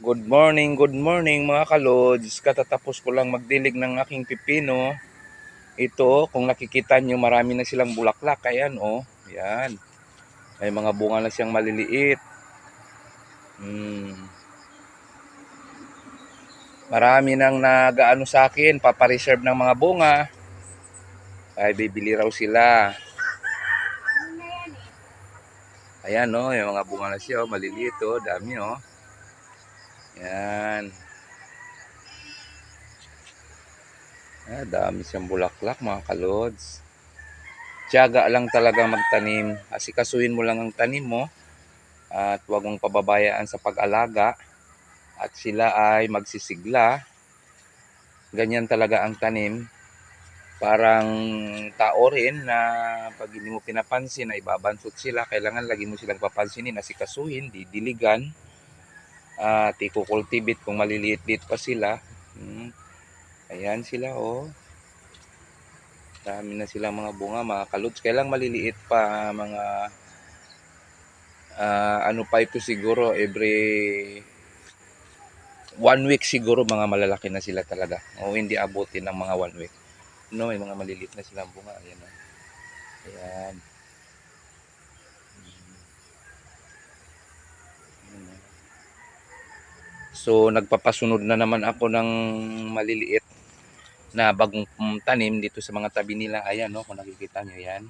Good morning mga kalods. Katatapos ko lang magdilig ng aking pipino. Ito, kung nakikita nyo, marami na silang bulaklak. Ayan, oh. Ayan. May mga bunga na siyang maliliit. Marami nang nag-ano sa akin, papareserve ng mga bunga. Ay, bibili raw sila. Ayan, oh. Yung mga bunga na siya, oh. Maliliit, oh. Dami, oh. Ayan. Dami siyang bulaklak mga kalods. Tiyaga lang talaga magtanim. Asikasuhin mo lang ang tanim mo. At huwag mong pababayaan sa pag-alaga. At sila ay magsisigla. Ganyan talaga ang tanim. Parang tao rin na pag hindi mo pinapansin na ibabansot sila. Kailangan lagi mo silang papansinin, asikasuhin, didiligan. At ikukultivate kung maliliit-liit pa sila. Ayan sila, oh. Dami na silang mga bunga, mga kalods. Kailang maliliit pa, mga ano pa ito siguro, every 1 week siguro mga malalaki na sila talaga. O hindi abutin ng mga 1 week. No, may mga maliliit na silang bunga. Ayan, oh. Ayan. So, nagpapasunod na naman ako ng maliliit na bagong tanim dito sa mga tabi nila. Ayan, no, kung nakikita nyo yan.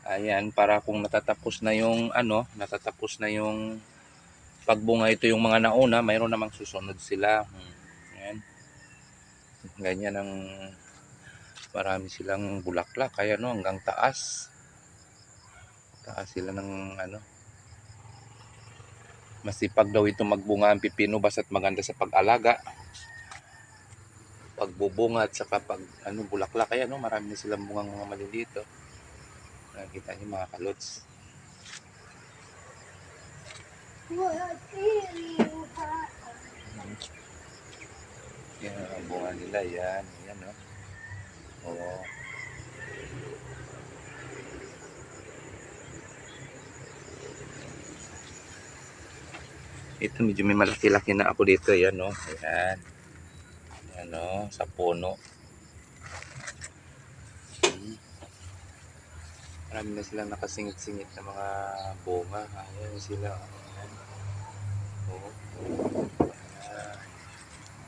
Ayan, para kung natatapos na yung natatapos na yung pagbunga ito yung mga nauna, mayroon namang susunod sila. Ayan. Ganyan ang marami silang bulaklak. Kaya no, hanggang taas. Taas sila ng masipag daw ito magbunga ang pipino basta't maganda sa pag-alaga. Pagbubunga at saka pag bulaklak. Kaya no, marami na silang bungang mga maliliit. Oh. Nakikita niyo mga kalods. Yan ang bunga nila. Yan. Yan, no. Oo. Ito medyo may malaki-laki na ako dito. Yan, no. Ayan. Yan, no. Sa puno. Marami na silang nakasingit-singit na mga bunga. Ayan sila. Ayan. Oo.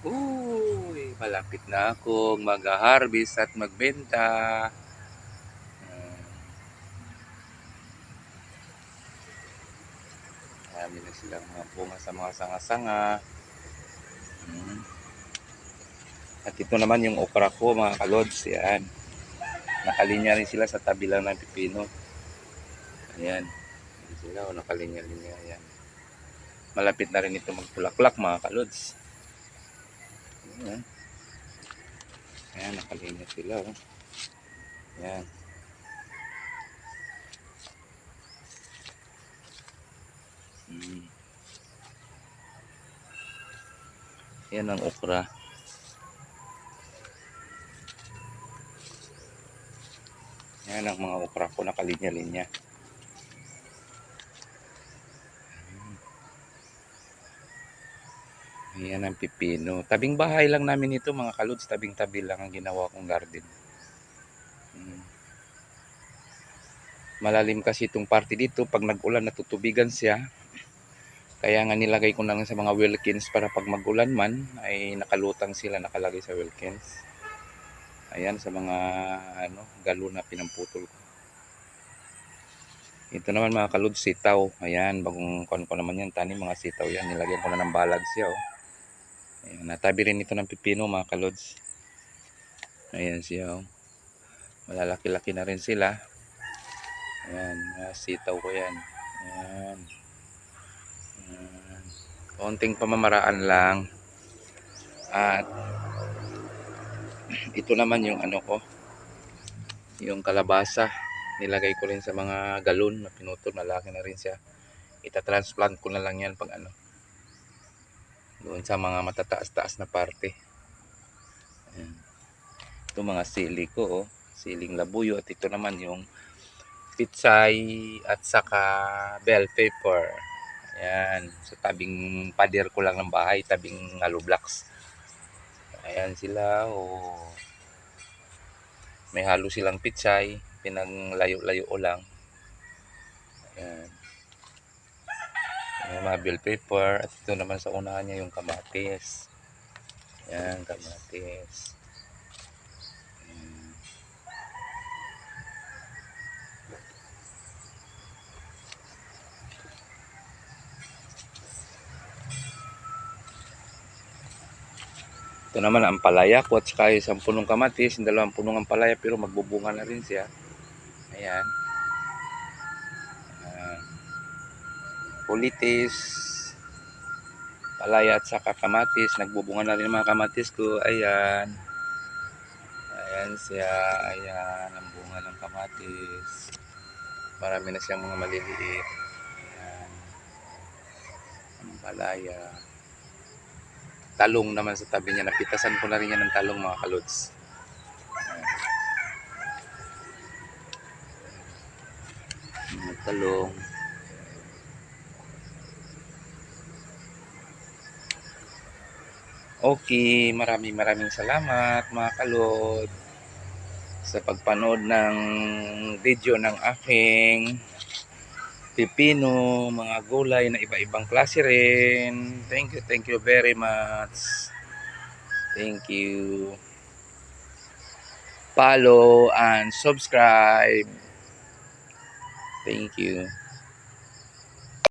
Uy, malapit na akong mag-harvest at magbenta. Marami na silang mga bunga sa mga sanga-sanga. At ito naman yung okra ko mga kalods. Yan. Nakalinya rin sila sa tabi lang ng pipino. Ayan. Ayan sila o nakalinya-linya. Ayan. Malapit na rin ito magpulaklak mga kalods. Ayan. Ayan, nakalinya sila. Oh. Ayan. Ayan ang okra. Ayan ang mga okra ko nakalinya-linya. Ayan ang pipino. Tabing bahay lang namin ito mga kalods. Tabing-tabi lang ang ginawa kong garden. Malalim kasi itong parte dito. Pag nag-ulan natutubigan siya. Kaya nga nilagay ko lang sa mga Wilkins para pag mag-ulan man ay nakalutang sila, nakalagay sa Wilkins. Ayan sa mga galon na pinamputol ko. Ito naman mga kalods, sitaw. Ayan, bagong kuan ko naman yan, tanim mga sitaw yan. Nilagyan ko na ng balag siya. Oh. Ayan, natabi rin ito ng pipino mga kalods. Ayan siya. Oh. Malalaki-laki na rin sila. Ayan, sitaw ko yan. Ayan. Ayan. Konting pamamaraan lang. At ito naman yung ko, yung kalabasa. Nilagay ko rin sa mga galon na pinutol. Malaki na rin siya. Ita-transplant ko na lang yan pag doon sa mga matataas-taas na parte. Ayan. Ito mga sili ko, oh. Siling labuyo. At ito naman yung pitsay at saka bell pepper. Ayan, sa tabing pader ko lang ng bahay, tabing hollow blocks. Ayan sila, oh. May halo silang pitsay, pinanglayo-layo ko lang. Ayan. Yung mga bell pepper, at ito naman sa unahan niya yung kamatis. Ayan, kamatis. Ayan. Ito naman ang ampalaya ko at saka isang punong kamatis, yung dalawang punong ampalaya pero magbubunga na rin siya. Ayan. Pulitis, palaya at saka kamatis. Nagbubunga na rin mga kamatis ko. Ayan. Ayan siya. Ayan. Ang bunga ng kamatis. Marami na siyang mga maliliit. Ayan. Ang palaya. Talong naman sa tabi niya. Napitasan ko na rin yan ng talong mga kalods. Talong. Okay, maraming salamat mga kalod sa pagpanood ng video ng aking pipino, mga gulay na iba-ibang klase rin. Thank you very much. Thank you. Follow and subscribe. Thank you.